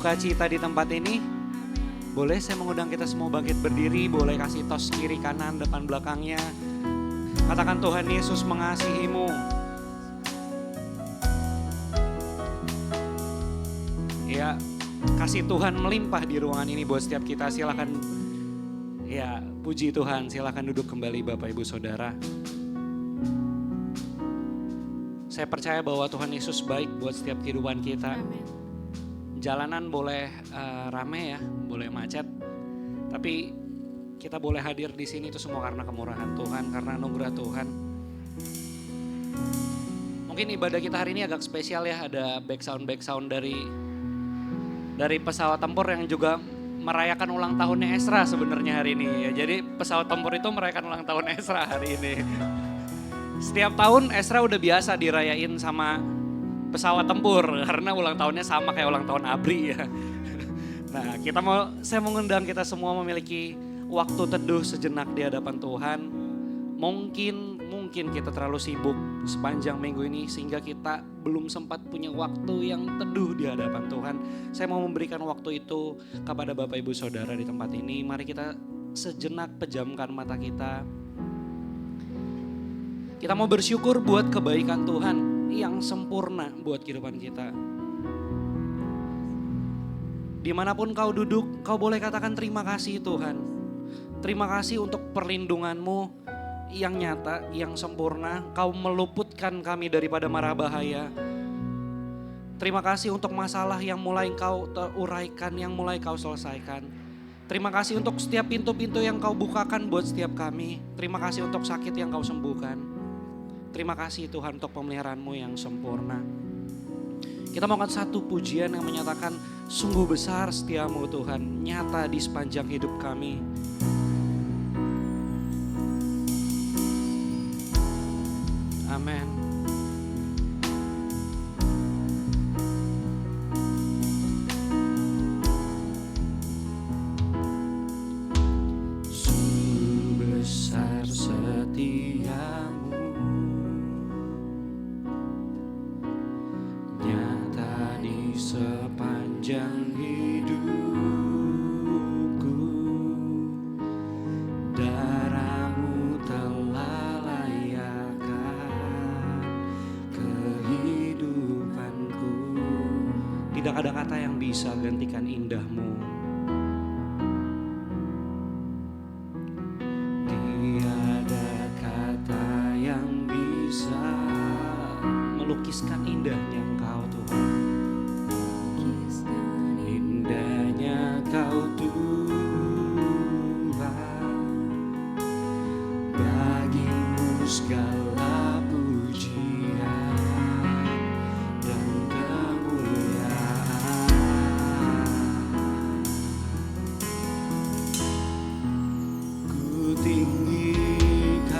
sukacita di tempat ini? Boleh saya mengundang kita semua bangkit berdiri, boleh kasih tos kiri kanan depan belakangnya. Katakan Tuhan Yesus mengasihimu. Ya, kasih Tuhan melimpah di ruangan ini buat setiap kita. Silakan, ya puji Tuhan, silakan duduk kembali Bapak Ibu Saudara. Saya percaya bahwa Tuhan Yesus baik buat setiap kehidupan kita. Amin. Jalanan boleh rame ya, boleh macet, tapi kita boleh hadir di sini itu semua karena kemurahan Tuhan, karena anugerah Tuhan. Mungkin ibadah kita hari ini agak spesial ya, ada back sound dari pesawat tempur yang juga merayakan ulang tahunnya Ezra sebenarnya hari ini ya. Jadi pesawat tempur itu merayakan ulang tahun Ezra hari ini. Setiap tahun Ezra udah biasa dirayain sama pesawat tempur karena ulang tahunnya sama kayak ulang tahun ABRI ya. Nah, saya mengundang kita semua memiliki waktu teduh sejenak di hadapan Tuhan. Mungkin kita terlalu sibuk sepanjang minggu ini sehingga kita belum sempat punya waktu yang teduh di hadapan Tuhan. Saya mau memberikan waktu itu kepada Bapak Ibu Saudara di tempat ini. Mari kita sejenak pejamkan mata kita. Kita mau bersyukur buat kebaikan Tuhan yang sempurna buat kehidupan kita. Dimanapun kau duduk, kau boleh katakan terima kasih Tuhan. Terima kasih untuk perlindungan-Mu yang nyata, yang sempurna. Kau meluputkan kami daripada mara bahaya. Terima kasih untuk masalah yang mulai Kau uraikan, yang mulai Kau selesaikan. Terima kasih untuk setiap pintu-pintu yang Kau bukakan buat setiap kami. Terima kasih untuk sakit yang Kau sembuhkan. Terima kasih Tuhan untuk pemeliharaan-Mu yang sempurna. Kita mau angkat satu pujian yang menyatakan sungguh besar setia-Mu Tuhan, nyata di sepanjang hidup kami. Amin. Sungguh besar setia-Mu, nyata di sepanjang hidupku. Darah-Mu telah layakan kehidupanku. Tidak ada kata yang bisa gantikan indah-Mu. Tiada kata yang bisa melukiskan indahnya Engkau Tuhan. Indahnya Kau Tuhan, bagi-Mu segala pujian dan kemuliaan. Ku tinggikan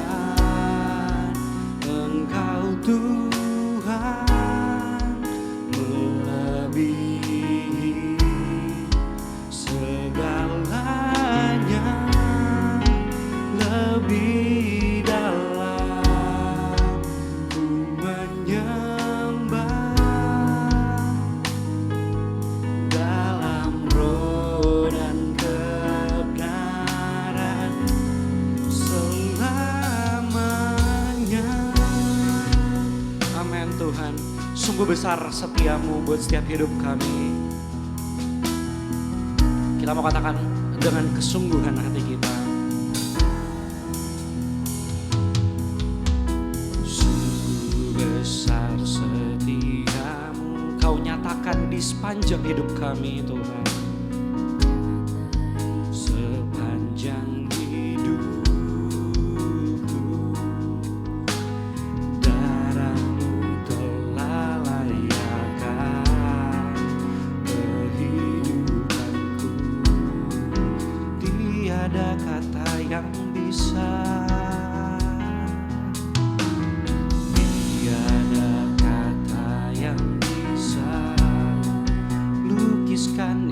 Engkau Tuhan, melebihi segalanya, lebih dalam ku menyembah, dalam roh dan kebenaran selamanya. Amin Tuhan, sungguh besar setia-Mu buat setiap hidup kami. Kita mau katakan dengan kesungguhan hati kita. Sungguh besar setia-Mu, Kau nyatakan di sepanjang hidup kami Tuhan. Sepanjang hidupku, darah-Mu telah layakan kehidupanku. Tiada kata yang bisa, tiada kata yang bisa lukiskan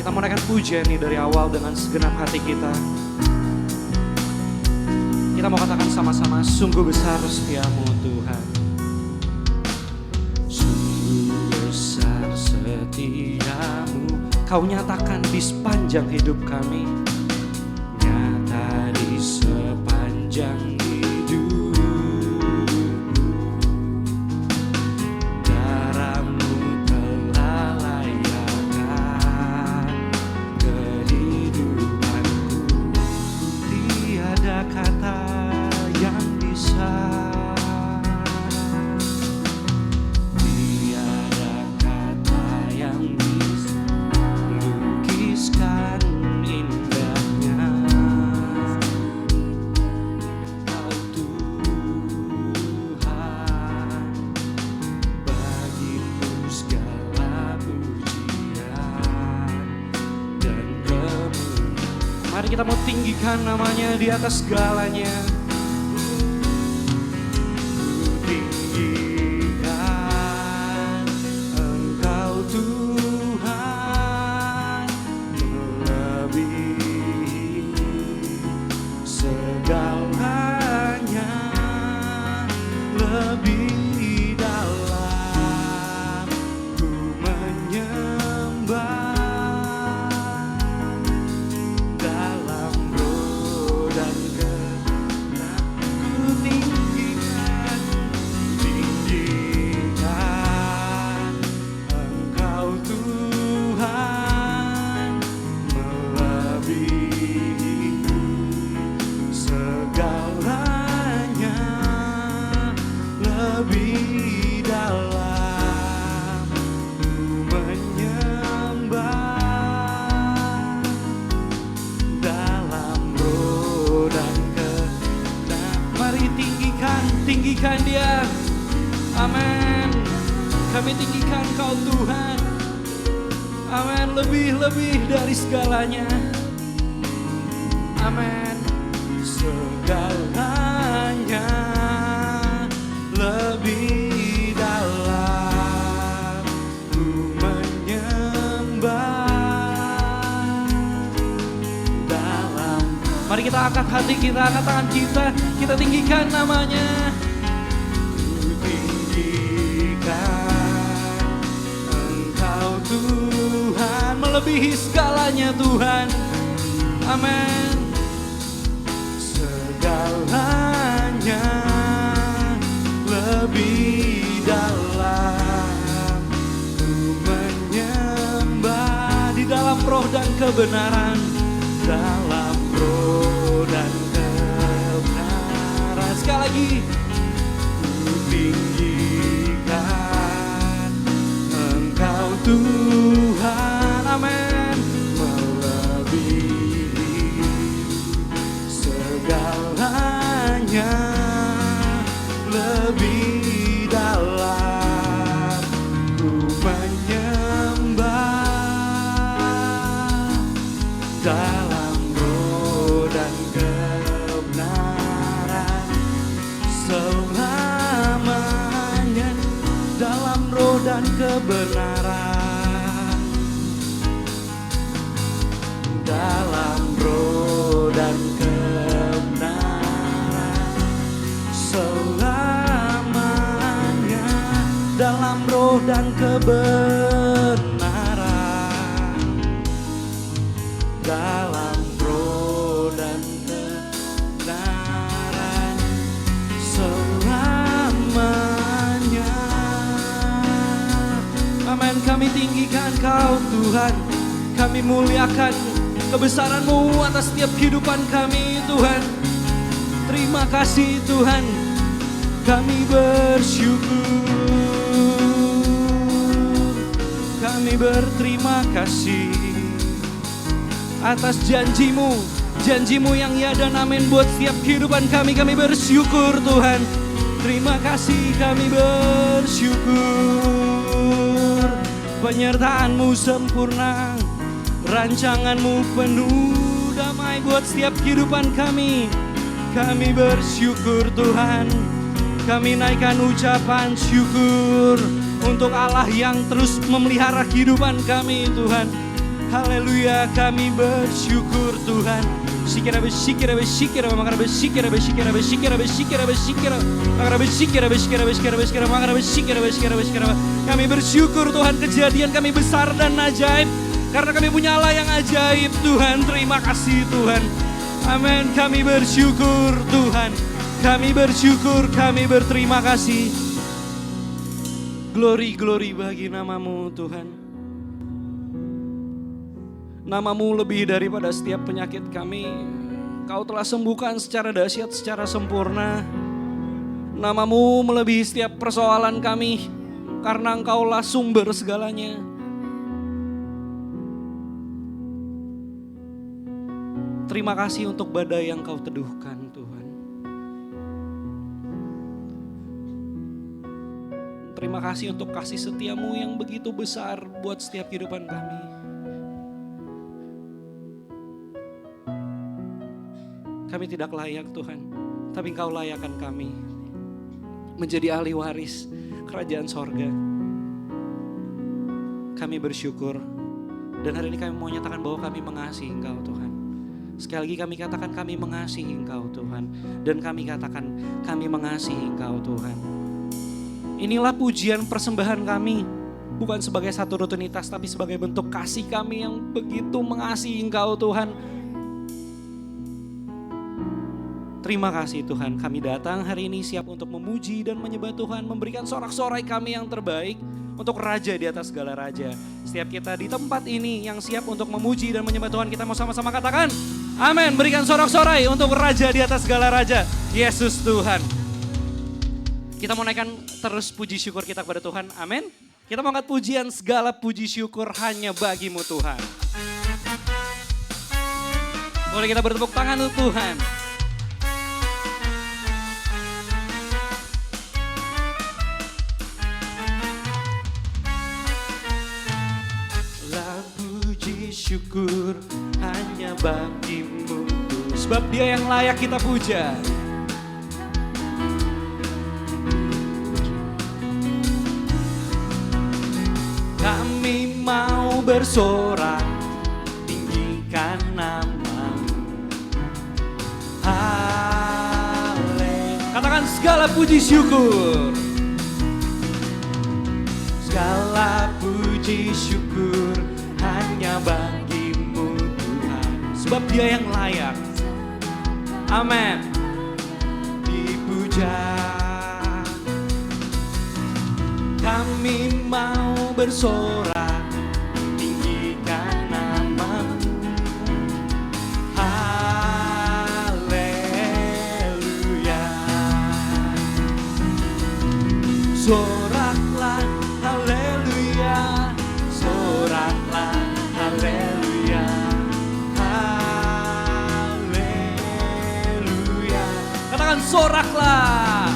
Kita mau naikkan pujian nih dari awal dengan segenap hati kita. Kita mau katakan sama-sama, sungguh besar setiamu Tuhan. Sungguh besar setiamu, Kau nyatakan di sepanjang hidup kami. Nyata di sepanjang hidup. Darahmu telah layakkan kehidupanku. Tiada kata yang bisa, tiada kata yang bisa lukiskan indahnya Kau Tuhan. Bagimu segala pujian dan kemuliaan. Mari kita mau tinggikan namanya di atas segalanya. Tinggikan Engkau Tuhan, melebihi segalanya, lebih dalam ku menyembah, dalam roh dan kehendak ku tinggikan. Tinggikan Engkau Tuhan, melebihi segalanya, lebih dalam ku menyembah, dalam roh dan kehendak. Mari tinggikan Dia. Amin. Kami tinggikan Kau Tuhan. Amin. Lebih dari segalanya. Amin. Segalanya, lebih dalam ku menyembah, dalam. Mari kita angkat hati kita, angkat tangan kita tinggikan namanya. Ku tinggikan Engkau Tuhan, melebihi segalanya Tuhan. Amin. Segalanya, lebih dalam ku menyembah, di dalam roh dan kebenaran, dalam roh dan kebenaran. Sekali lagi, ku tinggikan Engkau Tuhan. Amin. Melebihi segalanya, lebih dalam ku menyembah, dalam roh dan kebenaran selamanya, dalam roh dan kebenaran, dalam roh dan kebenaran selamanya, dalam roh dan kebenaran, dalam roh dan kebenaran selamanya. Amin. Kami tinggikan Kau Tuhan, kami muliakan kebesaran-Mu atas setiap kehidupan kami Tuhan. Terima kasih Tuhan, kami bersyukur, kami berterima kasih atas janji-Mu yang ya dan amin buat setiap kehidupan kami. Kami bersyukur Tuhan, terima kasih, kami bersyukur. Penyertaan-Mu sempurna, rancangan-Mu penuh damai buat setiap kehidupan kami. Kami bersyukur Tuhan, kami naikkan ucapan syukur untuk Allah yang terus memelihara kehidupan kami Tuhan. Haleluya, kami bersyukur Tuhan. Kami bersyukur Tuhan, kejadian kami besar dan ajaib. Karena kami punya Allah yang ajaib Tuhan. Terima kasih Tuhan. Amin. Kami bersyukur Tuhan. Kami bersyukur, kami berterima kasih. Glory bagi namamu Tuhan. Namamu lebih daripada setiap penyakit kami. Kau telah sembuhkan secara dahsyat, secara sempurna. Namamu melebihi setiap persoalan kami. Karena Engkaulah sumber segalanya. Terima kasih untuk badai yang Kau teduhkan Tuhan. Terima kasih untuk kasih setiamu yang begitu besar buat setiap kehidupan kami. Kami tidak layak Tuhan, tapi Engkau layakkan kami menjadi ahli waris kerajaan sorga. Kami bersyukur dan hari ini kami mau nyatakan bahwa kami mengasihi Engkau Tuhan. Sekali lagi kami katakan kami mengasihi Engkau Tuhan. Dan kami katakan kami mengasihi Engkau Tuhan. Inilah pujian persembahan kami. Bukan sebagai satu rutinitas tapi sebagai bentuk kasih kami yang begitu mengasihi Engkau Tuhan. Terima kasih Tuhan, kami datang hari ini siap untuk memuji dan menyembah Tuhan, memberikan sorak-sorai kami yang terbaik untuk Raja di atas segala Raja. Setiap kita di tempat ini yang siap untuk memuji dan menyembah Tuhan, kita mau sama-sama katakan, amin, berikan sorak-sorai untuk Raja di atas segala Raja, Yesus Tuhan. Kita mau naikkan terus puji syukur kita kepada Tuhan, amin. Kita mau angkat pujian, segala puji syukur hanya bagimu Tuhan. Boleh kita bertepuk tangan untuk Tuhan. Syukur hanya bagimu, sebab Dia yang layak kita puja. Kami mau bersorak, tinggikan nama-Mu. Haleluya. Katakan segala puji syukur. Segala puji syukur hanya bagimu Tuhan, sebab Dia yang layak. Amin. Dipuja. Kami mau bersorak, tinggikan nama-Mu. Haleluya. Soraklah haleluya. Soraklah haleluya, haleluya. Katakan soraklah,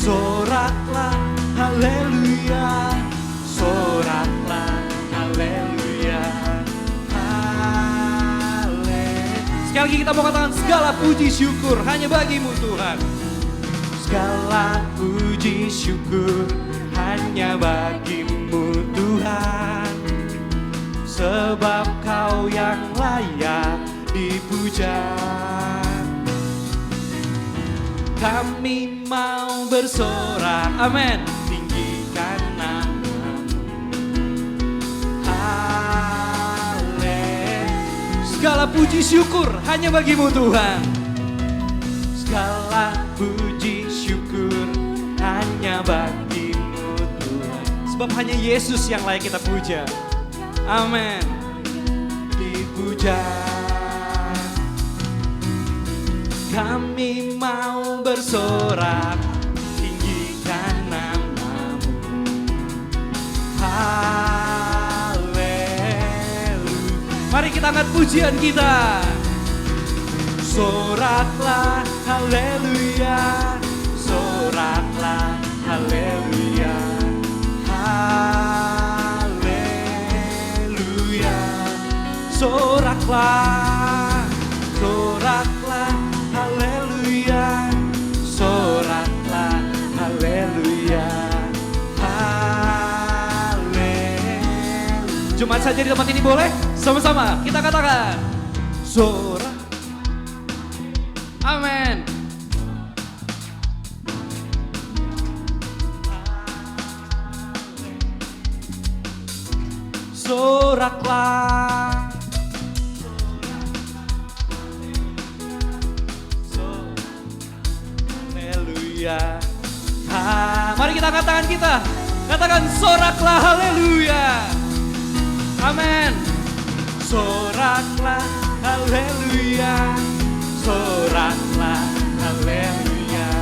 soraklah haleluya, soraklah haleluya, haleluya. Sekali lagi kita mau katakan segala puji syukur hanya bagimu Tuhan. Segala puji syukur hanya bagimu Tuhan, sebab Kau yang layak dipuja. Kami mau bersorak, amin, tinggikan nama-Mu. Haleluya. Segala puji syukur hanya bagimu Tuhan. Segala puji syukur hanya bagimu Tuhan, sebab hanya Yesus yang layak kita puja. Amin. Dipuja. Kami mau bersorak, tinggikan nama-Mu. Haleluya. Mari kita angkat pujian kita. Soraklah haleluya, soraklah haleluya, haleluya. Soraklah, soraklah haleluya, soraklah haleluya, haleluya. Jemaat saja di tempat ini boleh? Sama-sama kita katakan. Sorak. Amin. Soraklah. Haleluya. Mari kita katakan kita. Katakan soraklah haleluya. Amin. Soraklah haleluya. Soraklah haleluya.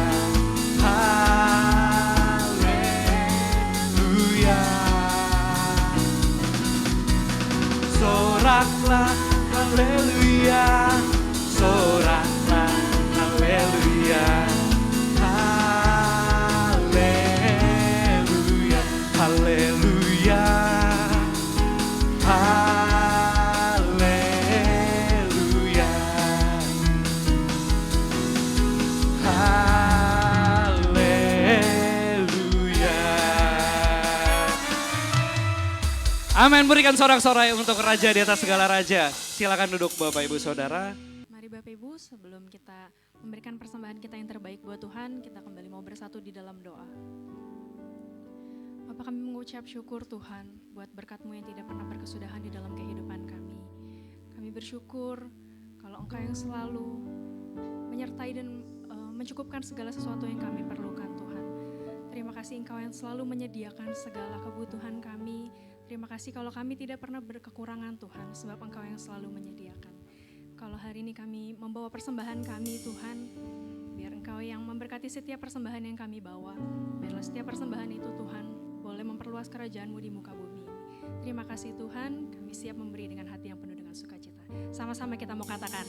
Haleluya. Soraklah haleluya. Soraklah haleluya. Haleluya. Haleluya. Haleluya. Haleluya. Amin. Berikan sorak-sorai untuk Raja di atas segala raja. Silakan duduk Bapak Ibu Saudara. Mari Bapak Ibu, sebelum kita memberikan persembahan kita yang terbaik buat Tuhan, kita kembali mau bersatu di dalam doa. Bapak, kami mengucap syukur Tuhan buat berkat-Mu yang tidak pernah berkesudahan di dalam kehidupan kami. Kami bersyukur kalau Engkau yang selalu menyertai dan mencukupkan segala sesuatu yang kami perlukan Tuhan. Terima kasih Engkau yang selalu menyediakan segala kebutuhan kami. Terima kasih kalau kami tidak pernah berkekurangan Tuhan, sebab Engkau yang selalu menyediakan. Kalau hari ini kami membawa persembahan kami Tuhan, biar Engkau yang memberkati setiap persembahan yang kami bawa. Biarlah setiap persembahan itu Tuhan boleh memperluas kerajaan-Mu di muka bumi ini. Terima kasih Tuhan, kami siap memberi dengan hati yang penuh dengan sukacita. Sama-sama kita mau katakan,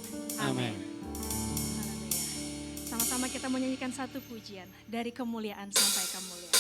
amin. Haleluya. Sama-sama kita mau nyanyikan satu pujian, dari kemuliaan sampai kemuliaan.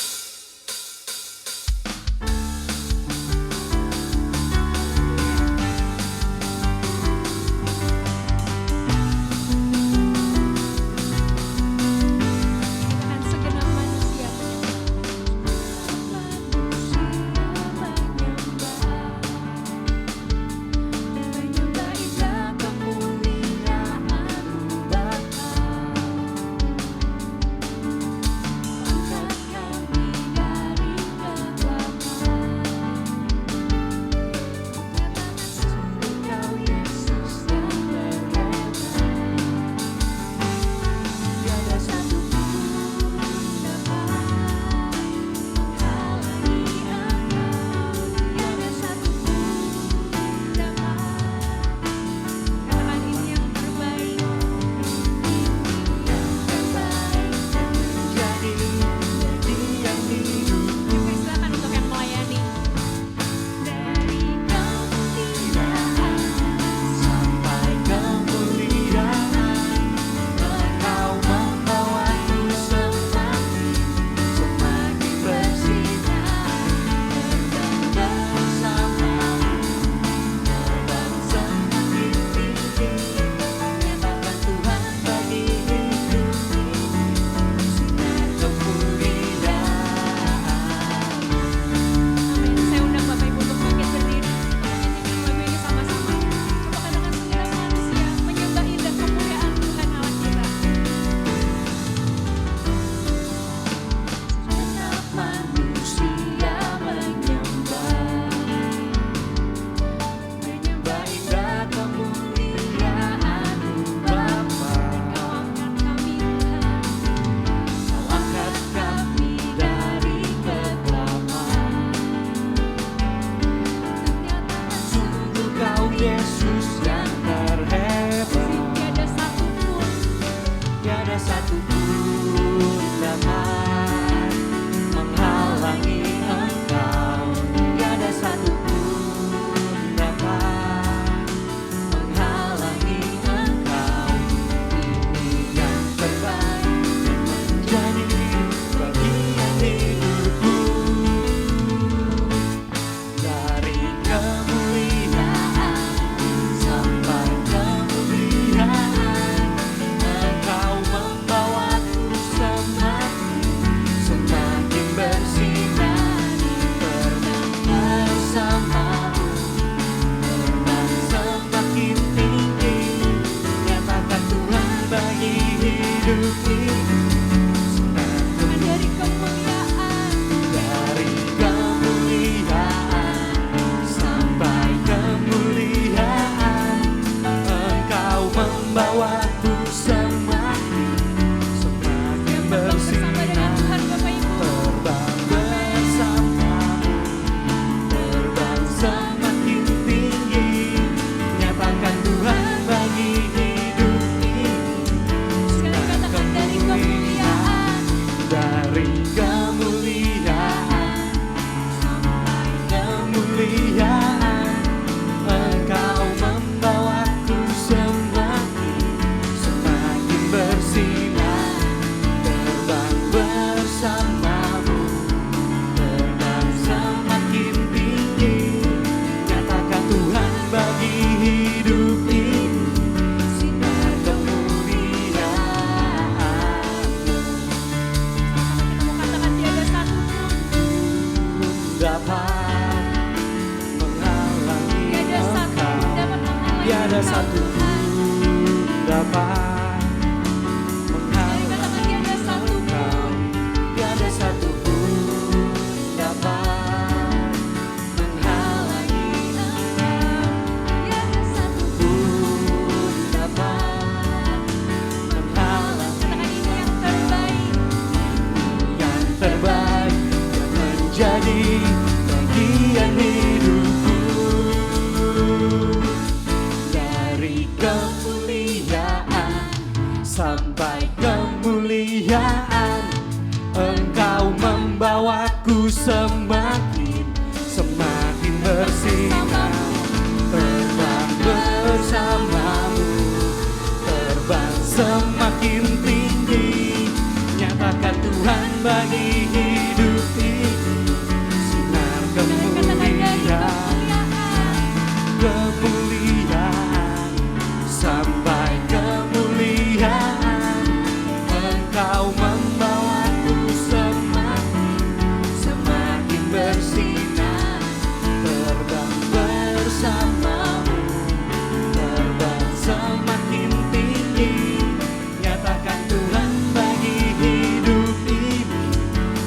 tiada satu pun dapat Katakan tiada satu pun. tiada satu pun dapat menghalangi Tiada satu pun dapat menghalangi Katakan ini yang terbaik. yang terbaik yang menjadi bagian hidupku. Dari kemuliaan sampai kemuliaan, Engkau membawaku semakin bersinar. Terbang bersamamu, terbang semakin tinggi, nyatakan Tuhan bagi hidup ini. Sinar kemuliaan sampai kemuliaan, Engkau membawaku semakin bersinar. Terbang bersamamu, terbang semakin tinggi, nyatakan Tuhan bagi hidup ini.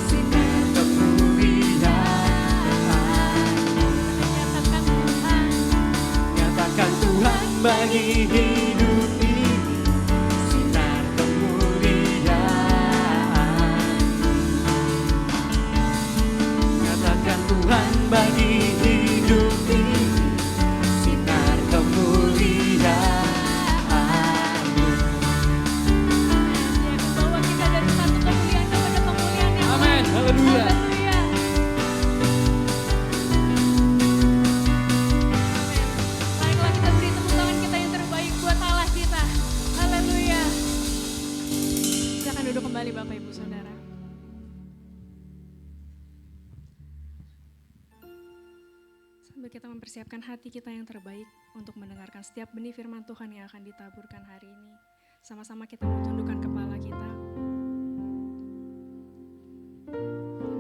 Sinar kemuliaan, nyatakan Tuhan bagi hidup ini. Sinar kemuliaan, nyatakan Tuhan bagi hidup ini. Sinar kemuliaan. Dia akan bawa kita dari satu kemuliaan kepada kemuliaan yang Amin. lain. Haleluya. Haleluya. Amin. Baiklah, kita beri tepuk tangan kita yang terbaik buat Allah kita. Haleluya. Silakan duduk kembali Bapak Ibu Saudara. Sambil kita mempersiapkan hati kita yang terbaik untuk mendengarkan setiap benih firman Tuhan yang akan ditaburkan hari ini. Sama-sama kita mau tundukkan kepala kita.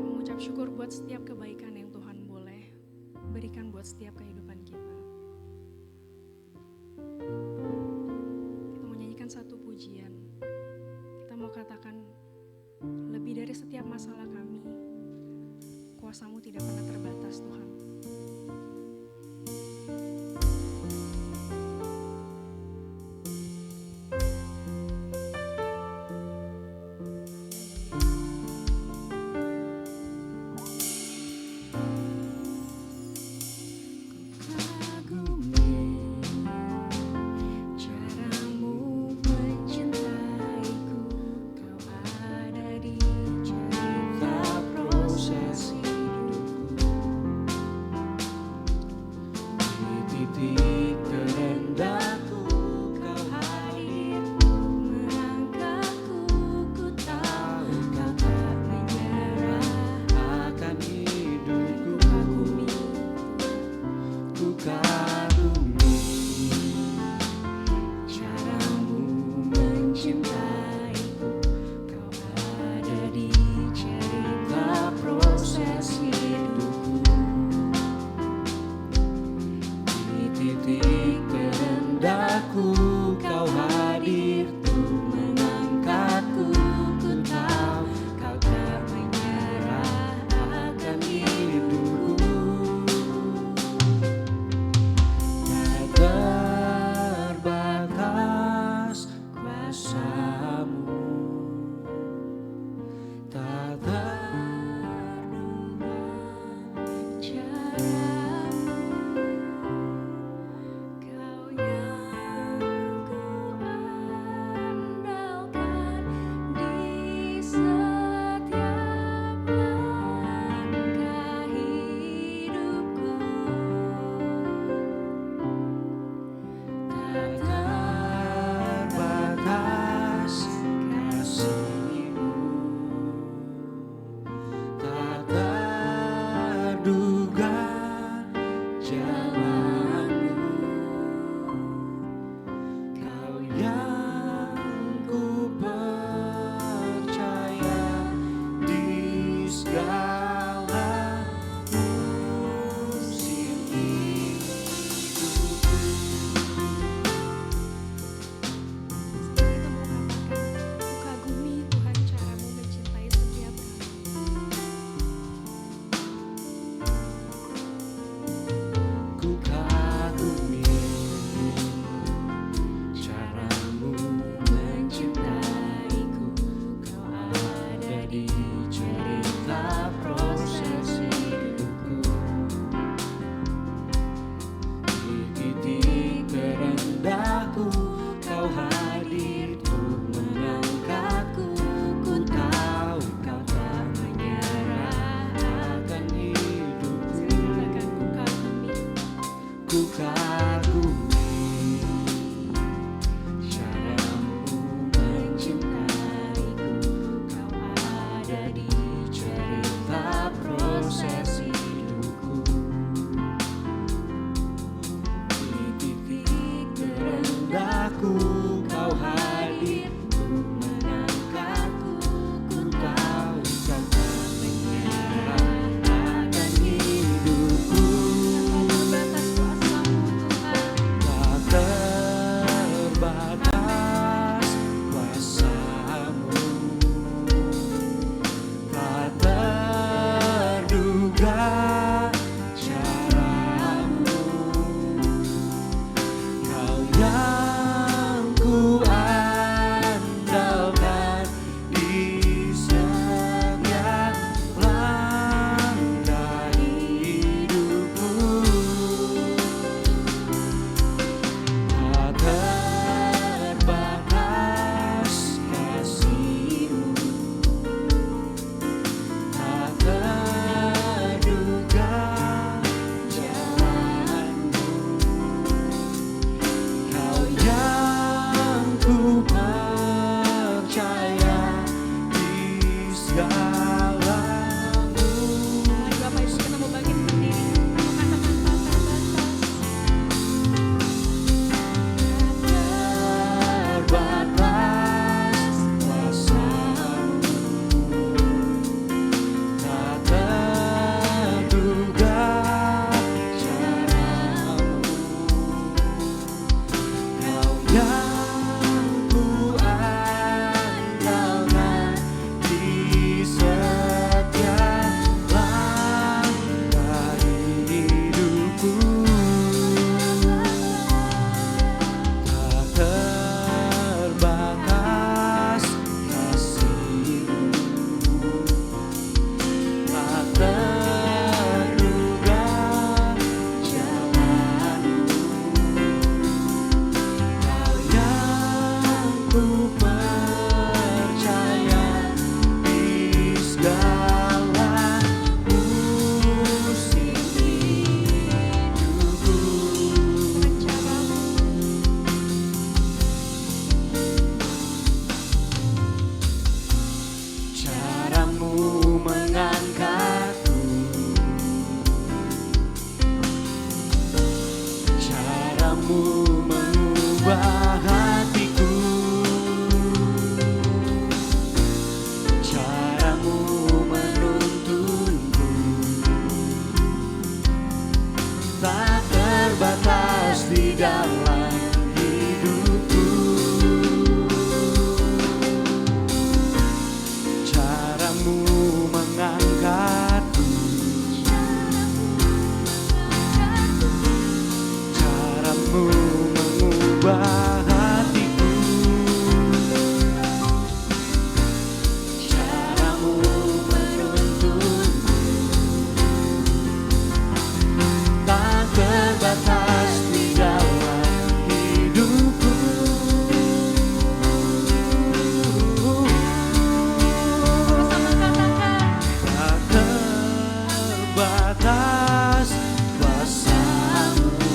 Mengucap syukur buat setiap kebaikan yang Tuhan boleh berikan buat setiap kehidupan kita. Kita mau nyanyikan satu pujian. Kita mau katakan, lebih dari setiap masalah kami, kuasa-Mu tidak pernah terbatas Tuhan. Caramu mencintaiku, Kau ada di cerita proses hidupku. hidupku, kau hadir untuk mengangkatku, ku tahu kau tak menyerah akan hidupku. Tak terbatas kuasamu, tak terduga caramu. Kau yang ku andalkan di setiap langkah hidupku. Tak terbatas kasih-Mu, tak terduga jalan-Mu. Kau yang ku percaya di segala-Mu. Mari Bapak Ibu kita mau bangkit berdiri, mau katakan tak Terbatas kuasa-Mu, tak terduga caramu. Kau yang ku andalkan di setiap langkah hidupku. Tak terbatas kasih-Mu, tak terduga jalan-Mu. Kau yang ku percaya di segala musim hidupku. Caramu mengangkatku, caramu mengubah hatiku, caramu menuntunku, tak terbatas di dalam hidupku. Caramu mengangkatku, caramu mengubah hatiku, caramu menuntunku, tak terbatas di dalam hidupku. Tak terbatas kuasa-Mu,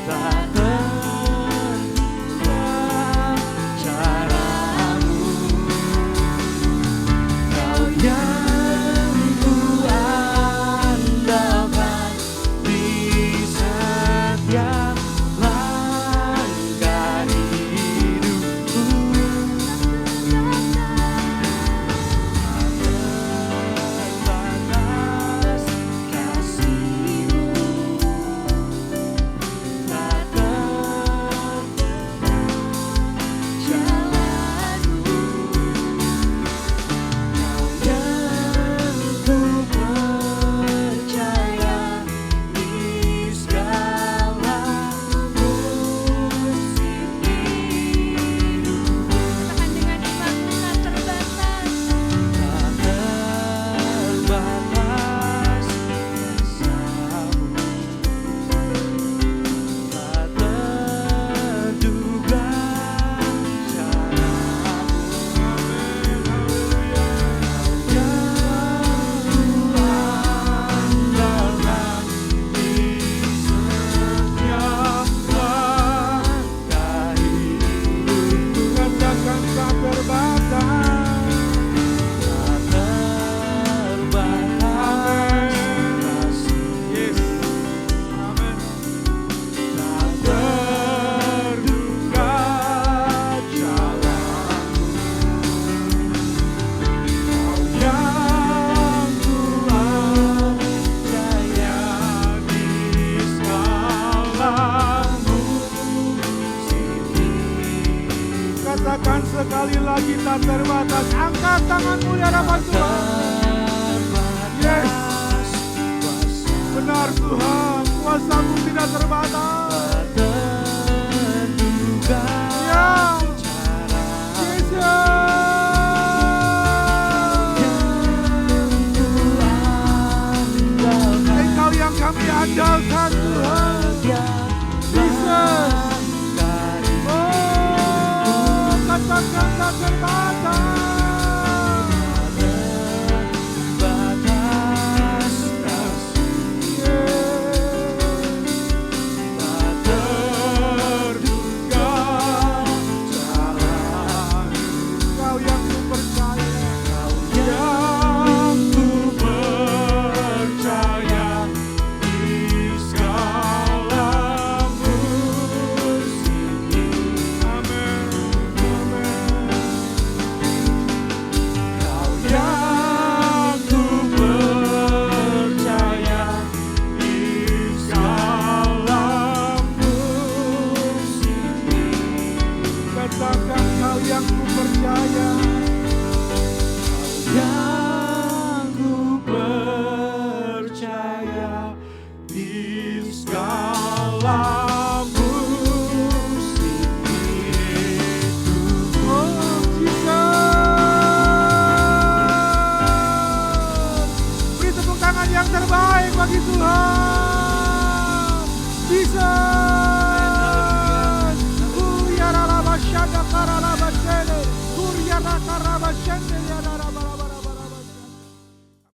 tak terduga caramu. Kau yang ku andalkan di setiap langkah hidupku. Terbatas kasih-Mu, tak sekali lagi tak terbatas. Angkat tanganmu di hadapan Tuhan. Yes. Benar Tuhan, kuasamu tidak terbatas.